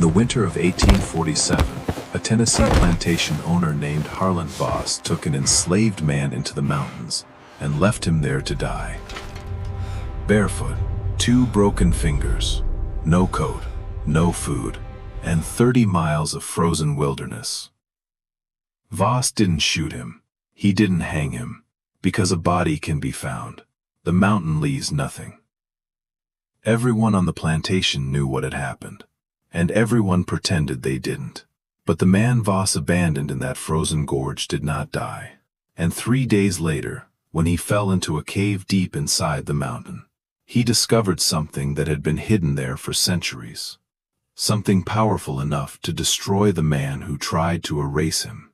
the winter of 1847, a Tennessee plantation owner named Harlon Voss took an enslaved man into the mountains and left him there to die. Barefoot, 2 broken fingers, no coat, no food, and 30 miles of frozen wilderness. Voss didn't shoot him. He didn't hang him, because a body can be found. The mountain leaves nothing. Everyone on the plantation knew what had happened, and everyone pretended they didn't. But the man Voss abandoned in that frozen gorge did not die. And 3 days later, when he fell into a cave deep inside the mountain, he discovered something that had been hidden there for centuries. Something powerful enough to destroy the man who tried to erase him.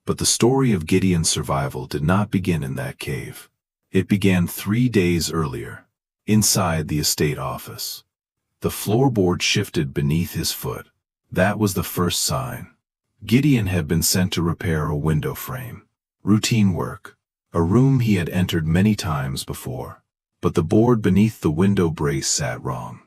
But the story of Gideon's survival did not begin in that cave. It began 3 days earlier, inside the estate office. The floorboard shifted beneath his foot. That was the first sign. Gideon had been sent to repair a window frame. Routine work. A room he had entered many times before. But the board beneath the window brace sat wrong.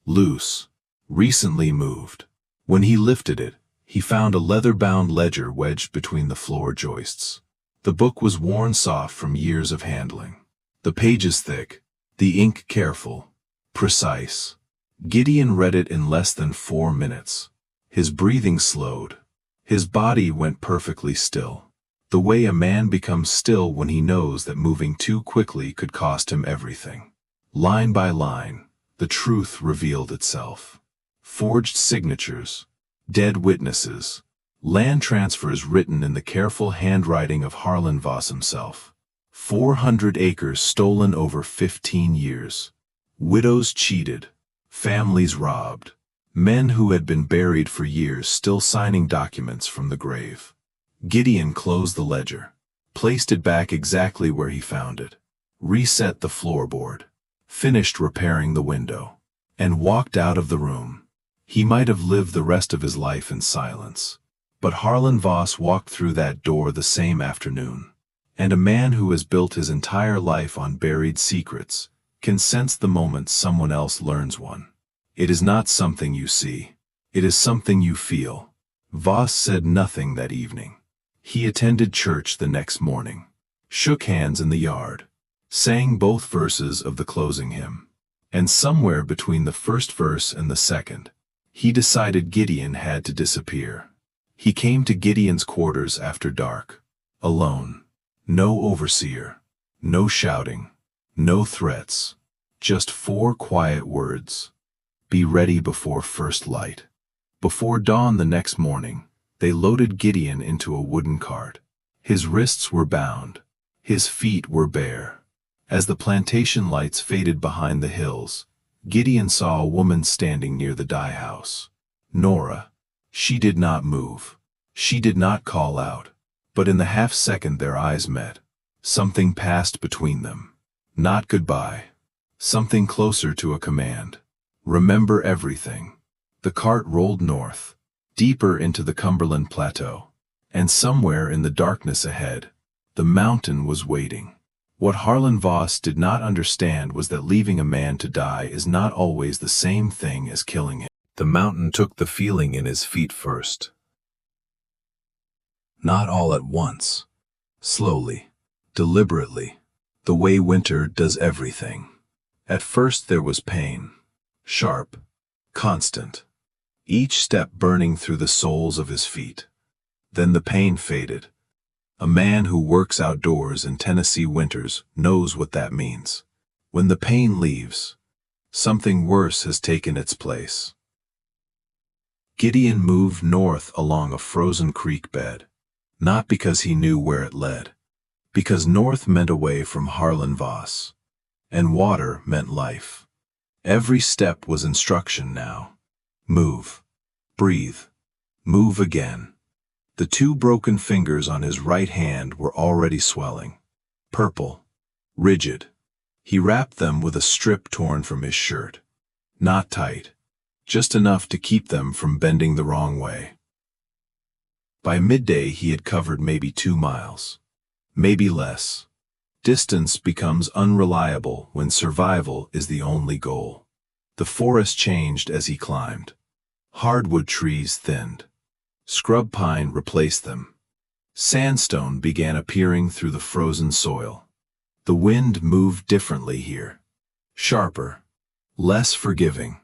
Loose. Recently moved. When he lifted it, he found a leather-bound ledger wedged between the floor joists. The book was worn soft from years of handling. The pages thick, the ink careful, precise. Gideon read it in less than 4 minutes. His breathing slowed. His body went perfectly still. The way a man becomes still when he knows that moving too quickly could cost him everything. Line by line, the truth revealed itself. Forged signatures, dead witnesses, land transfers written in the careful handwriting of Harlon Voss himself. 400 acres stolen over 15 years. Widows cheated, families robbed, men who had been buried for years still signing documents from the grave. Gideon closed the ledger, placed it back exactly where he found it, reset the floorboard, finished repairing the window, and walked out of the room. He might have lived the rest of his life in silence, but Harlon Voss walked through that door the same afternoon, and a man who has built his entire life on buried secrets can sense the moment someone else learns one. It is not something you see. It is something you feel. Voss said nothing that evening. He attended church the next morning, shook hands in the yard, sang both verses of the closing hymn, and somewhere between the first verse and the second, he decided Gideon had to disappear. He came to Gideon's quarters after dark, alone. No overseer, no shouting, no threats, just 4 quiet words. Be ready before first light. Before dawn the next morning, they loaded Gideon into a wooden cart. His wrists were bound. His feet were bare. As the plantation lights faded behind the hills, Gideon saw a woman standing near the dye house. Nora. She did not move. She did not call out. But in the half-second their eyes met. Something passed between them. Not goodbye. Something closer to a command. Remember everything. The cart rolled north, deeper into the Cumberland Plateau, and somewhere in the darkness ahead, the mountain was waiting. What Harlon Voss did not understand was that leaving a man to die is not always the same thing as killing him. The mountain took the feeling in his feet first. Not all at once. Slowly, deliberately, the way winter does everything. At first there was pain. Sharp, constant, each step burning through the soles of his feet. Then the pain faded. A man who works outdoors in Tennessee winters knows what that means. When the pain leaves, something worse has taken its place. Gideon moved north along a frozen creek bed, not because he knew where it led, because north meant away from Harlon Voss, and water meant life. Every step was instruction now. Move. Breathe. Move again. The 2 broken fingers on his right hand were already swelling. Purple. Rigid. He wrapped them with a strip torn from his shirt. Not tight. Just enough to keep them from bending the wrong way. By midday he had covered maybe 2 miles. Maybe less. Distance becomes unreliable when survival is the only goal. The forest changed as he climbed. Hardwood trees thinned. Scrub pine replaced them. Sandstone began appearing through the frozen soil. The wind moved differently here. Sharper, less forgiving.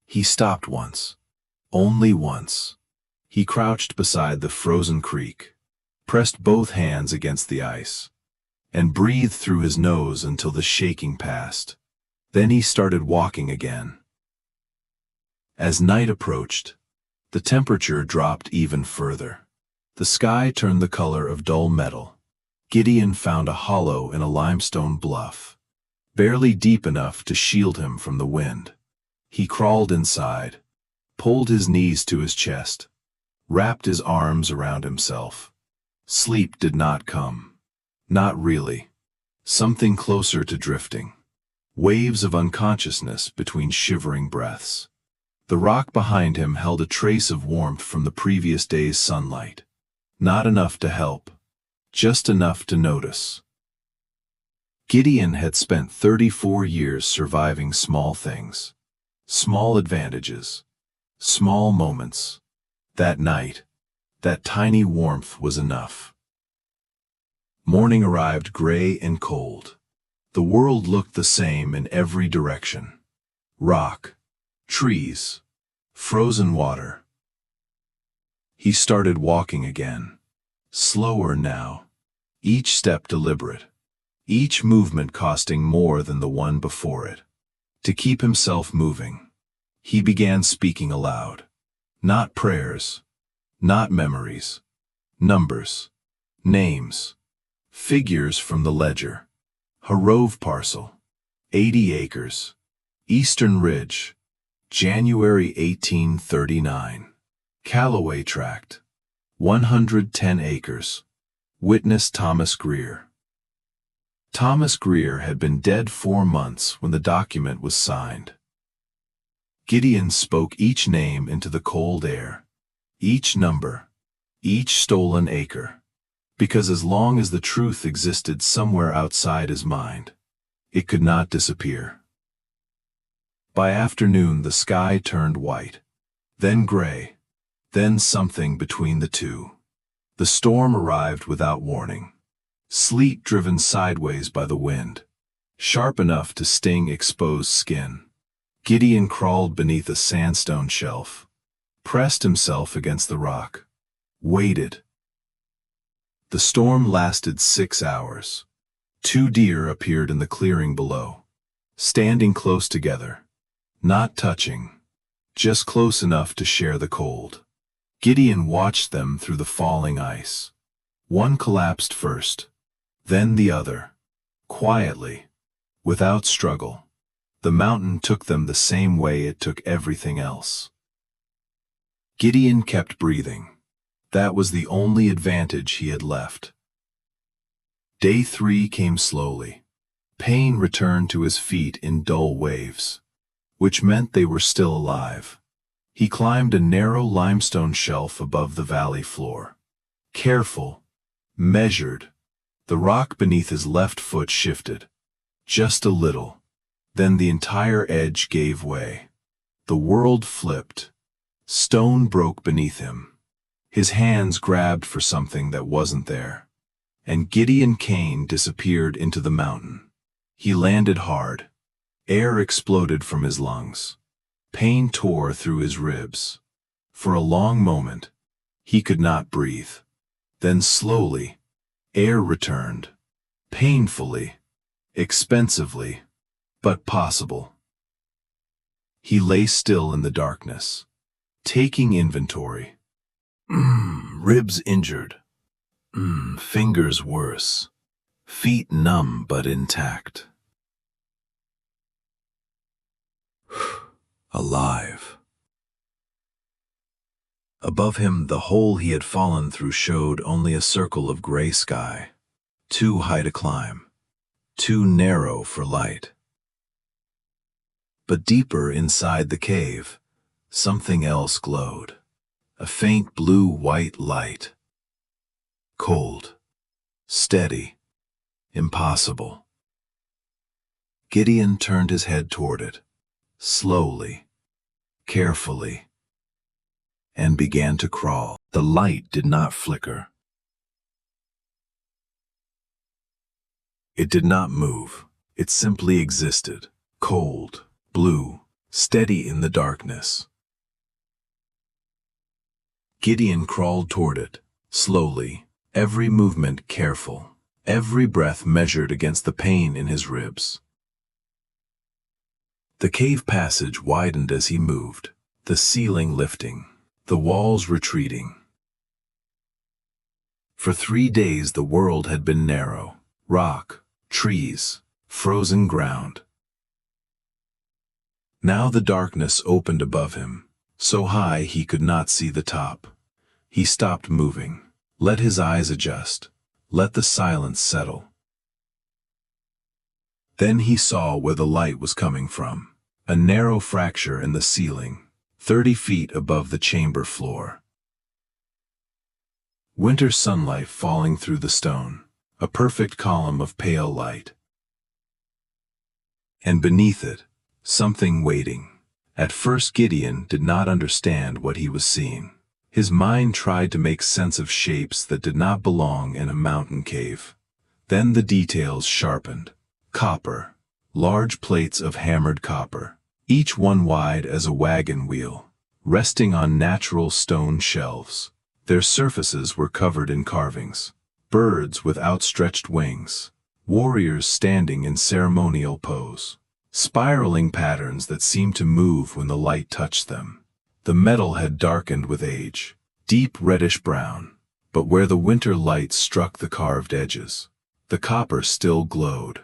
He stopped once. Only once. He crouched beside the frozen creek, pressed both hands against the ice, and breathed through his nose until the shaking passed. Then he started walking again. As night approached, the temperature dropped even further. The sky turned the color of dull metal. Gideon found a hollow in a limestone bluff, barely deep enough to shield him from the wind. He crawled inside, pulled his knees to his chest, wrapped his arms around himself. Sleep did not come. Not really. Something closer to drifting. Waves of unconsciousness between shivering breaths. The rock behind him held a trace of warmth from the previous day's sunlight. Not enough to help, just enough to notice. Gideon had spent 34 years surviving small things, small advantages, small moments. That night, that tiny warmth was enough. Morning arrived gray and cold. The world looked the same in every direction. Rock, trees, frozen water. He started walking again, slower now, each step deliberate, each movement costing more than the one before it. To keep himself moving, he began speaking aloud. Not prayers, not memories, numbers, names, figures from the ledger. Harrove parcel, 80 acres, Eastern Ridge, January 1839. Callaway tract, 110 acres. Witness Thomas Greer. Thomas Greer had been dead 4 months when the document was signed. Gideon spoke each name into the cold air, each number, each stolen acre, because as long as the truth existed somewhere outside his mind, it could not disappear. By afternoon the sky turned white, then gray, then something between the two. The storm arrived without warning, sleet driven sideways by the wind, sharp enough to sting exposed skin. Gideon crawled beneath a sandstone shelf, pressed himself against the rock, waited. The storm lasted 6 hours. 2 deer appeared in the clearing below, standing close together, not touching, just close enough to share the cold. Gideon watched them through the falling ice. One collapsed first, then the other, quietly, without struggle. The mountain took them the same way it took everything else. Gideon kept breathing. That was the only advantage he had left. Day 3 came slowly. Pain returned to his feet in dull waves, which meant they were still alive. He climbed a narrow limestone shelf above the valley floor. Careful, measured. The rock beneath his left foot shifted, just a little. Then the entire edge gave way. The world flipped. Stone broke beneath him. His hands grabbed for something that wasn't there. And Gideon Cain disappeared into the mountain. He landed hard. Air exploded from his lungs. Pain tore through his ribs. For a long moment, he could not breathe. Then slowly, air returned. Painfully, expensively, but possible. He lay still in the darkness, taking inventory. Ribs injured. Fingers worse. Feet numb but intact. Alive. Above him, the hole he had fallen through showed only a circle of gray sky, too high to climb, too narrow for light. But deeper inside the cave, something else glowed, a faint blue-white light. Cold, steady, impossible. Gideon turned his head toward it, slowly, carefully, and began to crawl. The light did not flicker. It did not move. It simply existed, cold, blue, steady in the darkness. Gideon crawled toward it, slowly, every movement careful, every breath measured against the pain in his ribs. The cave passage widened as he moved, the ceiling lifting, the walls retreating. For 3 days the world had been narrow, rock, trees, frozen ground. Now the darkness opened above him, so high he could not see the top. He stopped moving, let his eyes adjust, let the silence settle. Then he saw where the light was coming from, a narrow fracture in the ceiling, 30 feet above the chamber floor. Winter sunlight falling through the stone, a perfect column of pale light. And beneath it, something waiting. At first Gideon did not understand what he was seeing. His mind tried to make sense of shapes that did not belong in a mountain cave. Then the details sharpened. Copper, large plates of hammered copper, each one wide as a wagon wheel, resting on natural stone shelves. Their surfaces were covered in carvings, birds with outstretched wings, warriors standing in ceremonial pose, spiraling patterns that seemed to move when the light touched them. The metal had darkened with age, deep reddish-brown, but where the winter light struck the carved edges, the copper still glowed.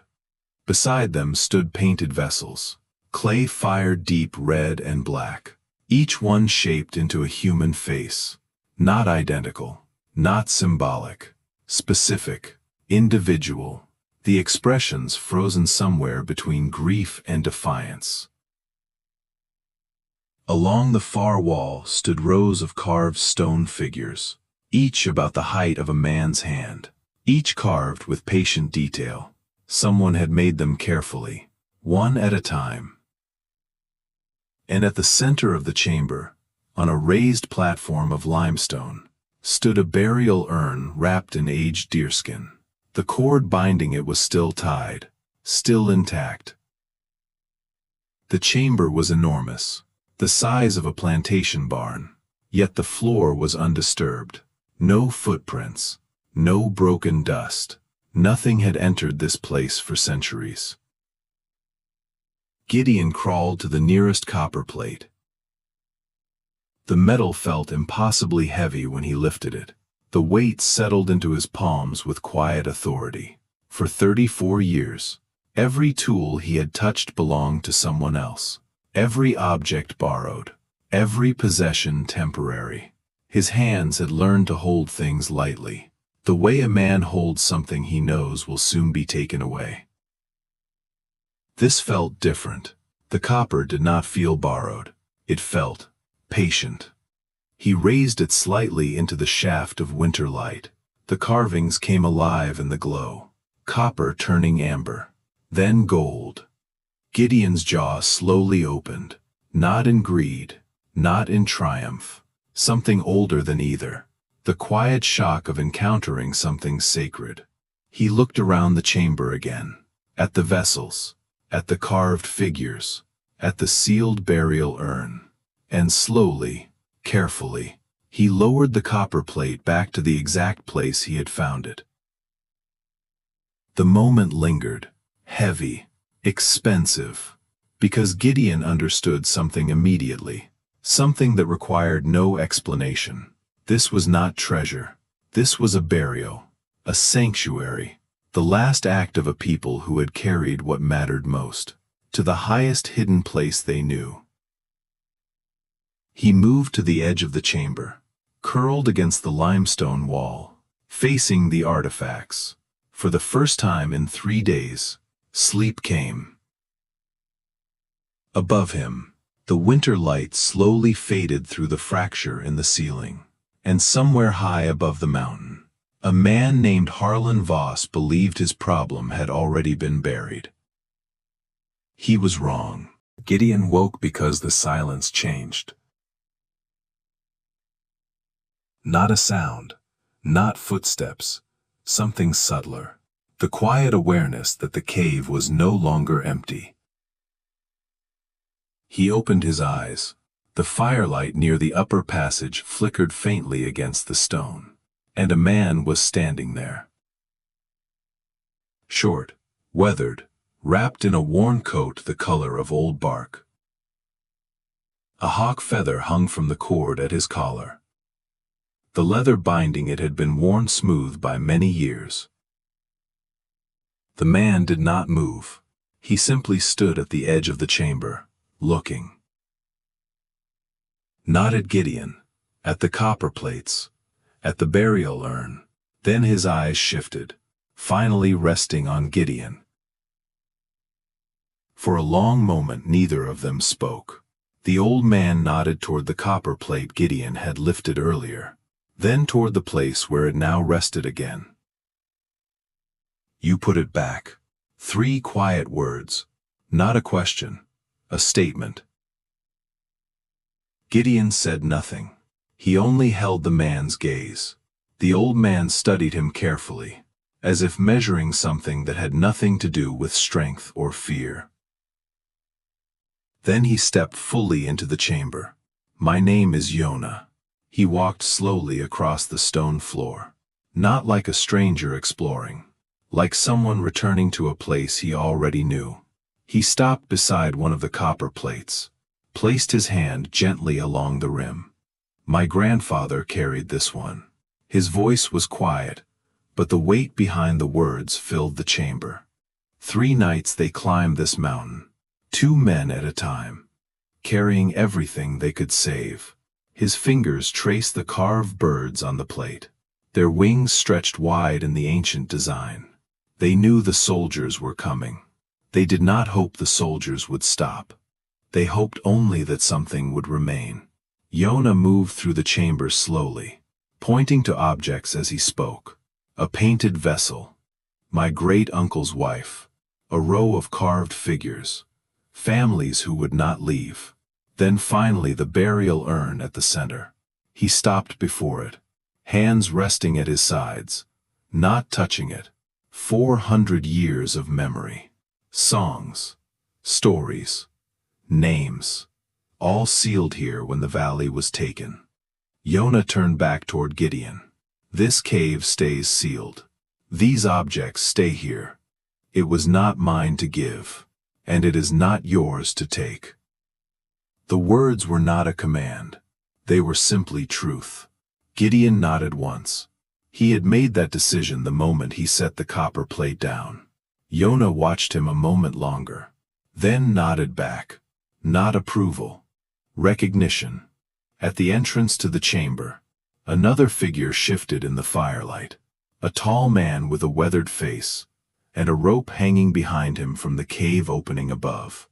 Beside them stood painted vessels, clay-fired deep red and black, each one shaped into a human face, not identical, not symbolic, specific, individual, the expressions frozen somewhere between grief and defiance. Along the far wall stood rows of carved stone figures, each about the height of a man's hand, each carved with patient detail. Someone had made them carefully, one at a time. And at the center of the chamber, on a raised platform of limestone, stood a burial urn wrapped in aged deerskin. The cord binding it was still tied, still intact. The chamber was enormous, the size of a plantation barn, yet the floor was undisturbed. No footprints, no broken dust. Nothing had entered this place for centuries. Gideon crawled to the nearest copper plate. The metal felt impossibly heavy when he lifted it. The weight settled into his palms with quiet authority. For 34 years, every tool he had touched belonged to someone else. Every object borrowed, every possession temporary. His hands had learned to hold things lightly, the way a man holds something he knows will soon be taken away. This felt different. The copper did not feel borrowed. It felt patient. He raised it slightly into the shaft of winter light. The carvings came alive in the glow, copper turning amber, then gold. Gideon's jaw slowly opened, not in greed, not in triumph, something older than either, the quiet shock of encountering something sacred. He looked around the chamber again, at the vessels, at the carved figures, at the sealed burial urn, and slowly, carefully, he lowered the copper plate back to the exact place he had found it. The moment lingered, heavy, expensive, because Gideon understood something immediately, something that required no explanation. This was not treasure. This was a burial, a sanctuary, the last act of a people who had carried what mattered most, to the highest hidden place they knew. He moved to the edge of the chamber, curled against the limestone wall, facing the artifacts. For the first time in 3 days, sleep came. Above him, the winter light slowly faded through the fracture in the ceiling, and somewhere high above the mountain, a man named Harlon Voss believed his problem had already been buried. He was wrong. Gideon woke because the silence changed. Not a sound, not footsteps, something subtler. The quiet awareness that the cave was no longer empty. He opened his eyes. The firelight near the upper passage flickered faintly against the stone, and a man was standing there. Short, weathered, wrapped in a worn coat the color of old bark. A hawk feather hung from the cord at his collar. The leather binding it had been worn smooth by many years. The man did not move. He simply stood at the edge of the chamber, looking. Not at Gideon, at the copper plates, at the burial urn. Then his eyes shifted, finally resting on Gideon. For a long moment neither of them spoke. The old man nodded toward the copper plate Gideon had lifted earlier, then toward the place where it now rested again. "You put it back." 3 quiet words, not a question, a statement. Gideon said nothing. He only held the man's gaze. The old man studied him carefully, as if measuring something that had nothing to do with strength or fear. Then he stepped fully into the chamber. "My name is Yonah." He walked slowly across the stone floor, not like a stranger exploring, like someone returning to a place he already knew. He stopped beside one of the copper plates, placed his hand gently along the rim. "My grandfather carried this one." His voice was quiet, but the weight behind the words filled the chamber. 3 nights they climbed this mountain, 2 men at a time, carrying everything they could save. His fingers traced the carved birds on the plate. Their wings stretched wide in the ancient design. They knew the soldiers were coming. They did not hope the soldiers would stop. They hoped only that something would remain. Yonah moved through the chamber slowly, pointing to objects as he spoke. A painted vessel, my great-uncle's wife, a row of carved figures, families who would not leave. Then finally the burial urn at the center. He stopped before it, hands resting at his sides, not touching it. 400 years of memory, songs, stories, names, all sealed here when the valley was taken. Yonah turned back toward Gideon. "This cave stays sealed. These objects stay here. It was not mine to give, and it is not yours to take." The words were not a command. They were simply truth. Gideon nodded once. He had made that decision the moment he set the copper plate down. Yonah watched him a moment longer, then nodded back. Not approval, recognition. At the entrance to the chamber, another figure shifted in the firelight. A tall man with a weathered face, and a rope hanging behind him from the cave opening above.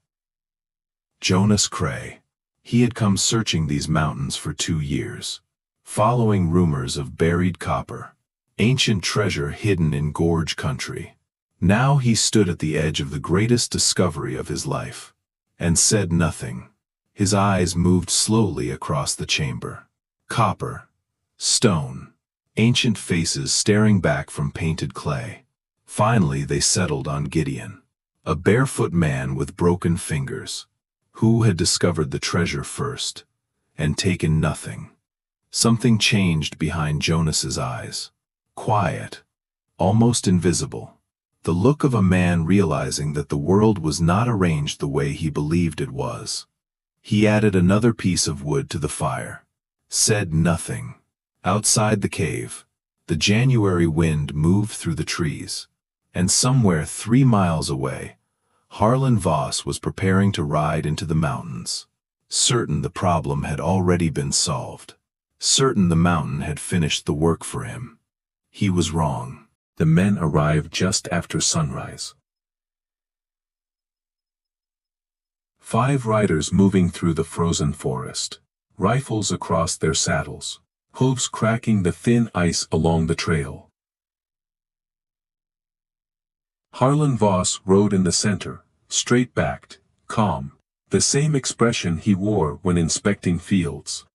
Jonas Cray. He had come searching these mountains for 2 years, following rumors of buried copper, ancient treasure hidden in gorge country. Now he stood at the edge of the greatest discovery of his life, and said nothing. His eyes moved slowly across the chamber. Copper, stone, ancient faces staring back from painted clay. Finally they settled on Gideon, a barefoot man with broken fingers, who had discovered the treasure first, and taken nothing. Something changed behind Jonas's eyes. Quiet, almost invisible. The look of a man realizing that the world was not arranged the way he believed it was. He added another piece of wood to the fire, said nothing. Outside the cave, the January wind moved through the trees, and somewhere 3 miles away, Harlon Voss was preparing to ride into the mountains. Certain the problem had already been solved. Certain the mountain had finished the work for him. He was wrong. The men arrived just after sunrise. 5 riders moving through the frozen forest, rifles across their saddles, hooves cracking the thin ice along the trail. Harlon Voss rode in the center, straight-backed, calm. the same expression he wore when inspecting fields.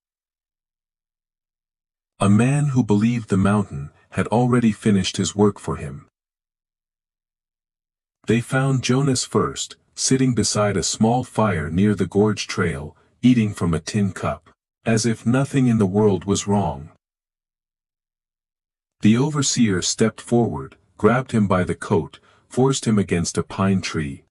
A man who believed the mountain had already finished his work for him. They found Jonas first, sitting beside a small fire near the gorge trail, eating from a tin cup, as if nothing in the world was wrong. The overseer stepped forward, grabbed him by the coat, forced him against a pine tree.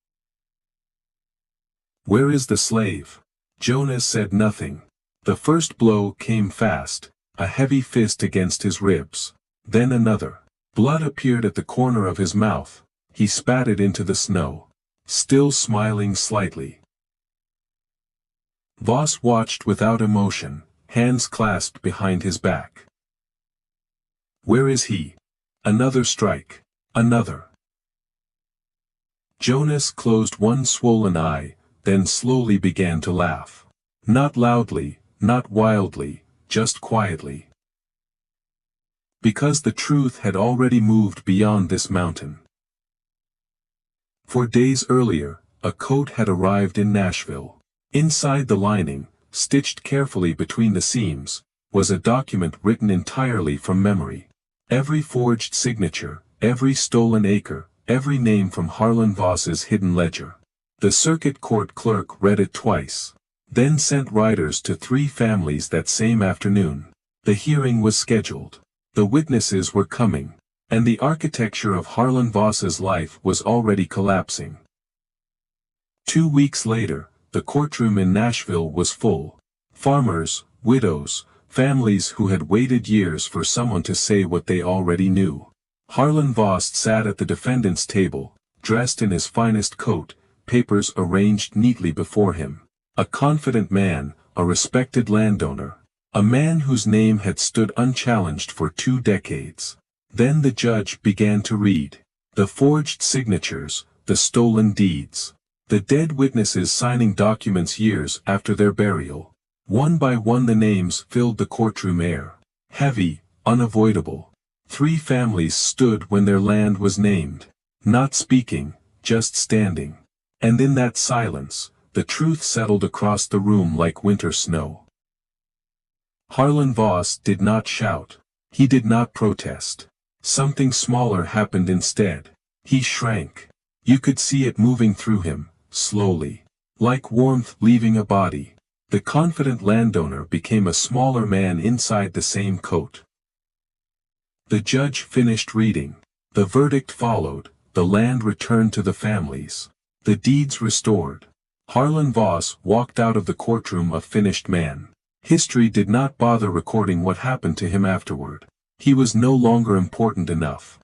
"Where is the slave?" Jonas said nothing. The first blow came fast, a heavy fist against his ribs. Then another. Blood appeared at the corner of his mouth. He spat it into the snow, still smiling slightly. Voss watched without emotion, hands clasped behind his back. "Where is he?" Another strike. Another. Jonas closed one swollen eye, then slowly began to laugh. Not loudly, not wildly, just quietly. Because the truth had already moved beyond this mountain. 4 days earlier, a coat had arrived in Nashville. Inside the lining, stitched carefully between the seams, was a document written entirely from memory. Every forged signature, every stolen acre, every name from Harlon Voss's hidden ledger. The circuit court clerk read it twice, then sent riders to 3 families that same afternoon. The hearing was scheduled. The witnesses were coming, and the architecture of Harlon Voss's life was already collapsing. 2 weeks later, the courtroom in Nashville was full. Farmers, widows, families who had waited years for someone to say what they already knew. Harlon Voss sat at the defendant's table, dressed in his finest coat, papers arranged neatly before him. A confident man, a respected landowner. A man whose name had stood unchallenged for 2 decades. Then the judge began to read. The forged signatures, the stolen deeds. The dead witnesses signing documents years after their burial. One by one the names filled the courtroom air. Heavy, unavoidable. 3 families stood when their land was named. Not speaking, just standing. And in that silence, the truth settled across the room like winter snow. Harlon Voss did not shout. He did not protest. Something smaller happened instead. He shrank. You could see it moving through him, slowly. Like warmth leaving a body. The confident landowner became a smaller man inside the same coat. The judge finished reading. The verdict followed. The land returned to the families. The deeds restored. Harlon Voss walked out of the courtroom a finished man. History did not bother recording what happened to him afterward. He was no longer important enough.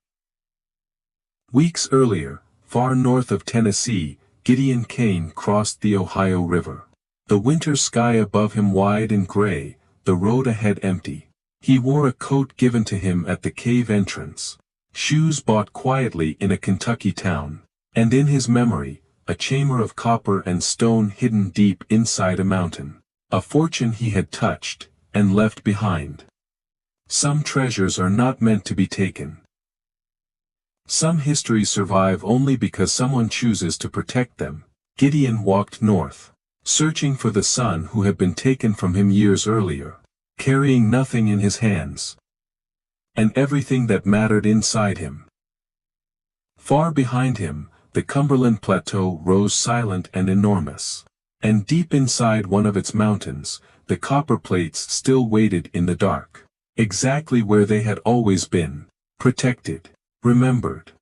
Weeks earlier, far north of Tennessee, Gideon Cain crossed the Ohio River. The winter sky above him wide and gray, the road ahead empty. He wore a coat given to him at the cave entrance. Shoes bought quietly in a Kentucky town. And in his memory, a chamber of copper and stone hidden deep inside a mountain. A fortune he had touched, and left behind. Some treasures are not meant to be taken. Some histories survive only because someone chooses to protect them. Gideon walked north, searching for the son who had been taken from him years earlier, carrying nothing in his hands, and everything that mattered inside him. Far behind him, the Cumberland Plateau rose silent and enormous. And deep inside one of its mountains, the copper plates still waited in the dark. Exactly where they had always been. Protected. Remembered.